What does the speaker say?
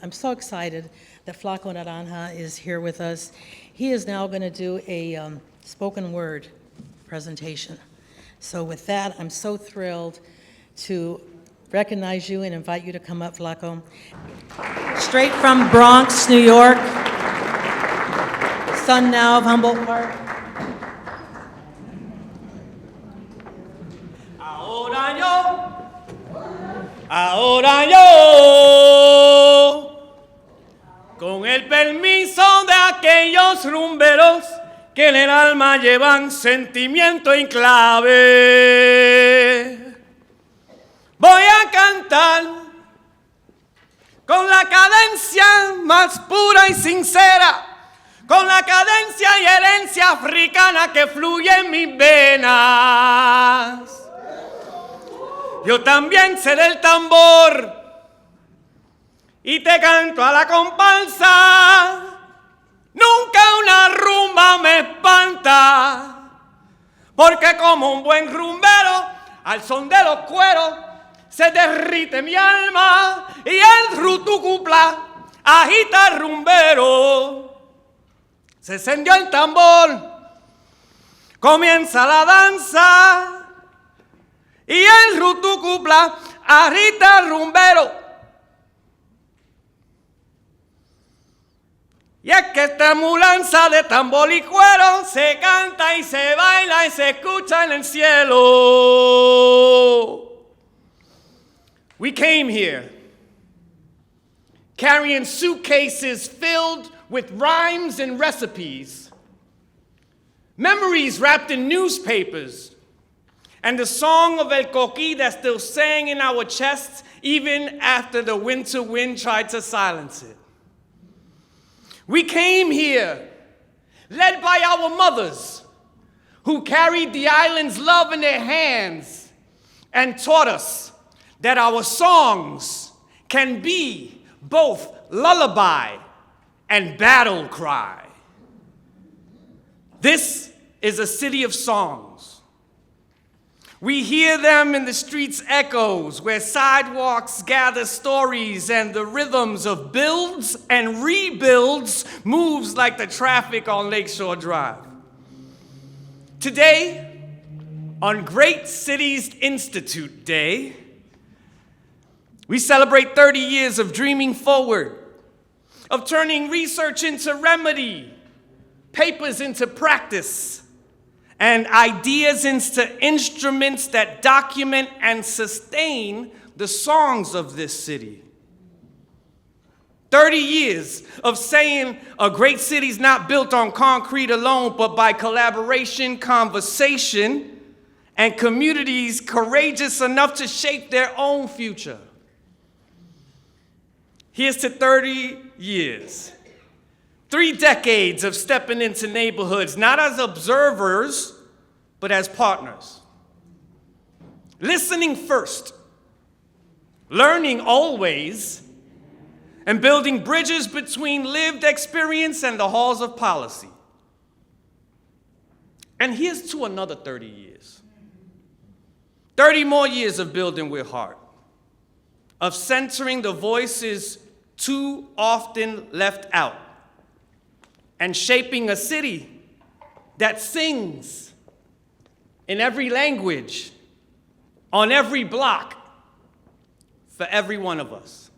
I'm so excited that Flaco Navaja is here with us. He is now going to do a spoken word presentation. So with that, I'm so thrilled to recognize you and invite you to come up, Flaco. Straight from Bronx, New York, son now of Humboldt Park. Ahora yo, con el permiso de aquellos rumberos que en el alma llevan sentimiento y clave, voy a cantar con la cadencia más pura y sincera, con la cadencia y herencia africana que fluye en mis venas. Yo también sé del tambor y te canto a la comparsa. Nunca una rumba me espanta, porque como un buen rumbero, al son de los cueros, se derrite mi alma y el rutucupla agita el rumbero. Se encendió el tambor, comienza la danza, y el rutucupla agita el rumbero. Y es que esta mulanza de tambor y cuero se canta y se baila y se escucha en el cielo. We came here carrying suitcases filled with rhymes and recipes, memories wrapped in newspapers, and the song of El Coquí that still sang in our chests even after the winter wind tried to silence it. We came here led by our mothers who carried the island's love in their hands and taught us that our songs can be both lullaby and battle cry. This is a city of songs. We hear them in the streets' echoes, where sidewalks gather stories and the rhythms of builds and rebuilds moves like the traffic on Lakeshore Drive. Today, on Great Cities Institute Day, we celebrate 30 years of dreaming forward, of turning research into remedy, papers into practice, and ideas into instruments that document and sustain the songs of this city. 30 years of saying a great city's not built on concrete alone, but by collaboration, conversation, and communities courageous enough to shape their own future. Here's to 30 years. 3 decades of stepping into neighborhoods, not as observers, but as partners. Listening first, learning always, and building bridges between lived experience and the halls of policy. And here's to another 30 years. 30 more years of building with heart, of centering the voices too often left out, and shaping a city that sings in every language, on every block, for every one of us.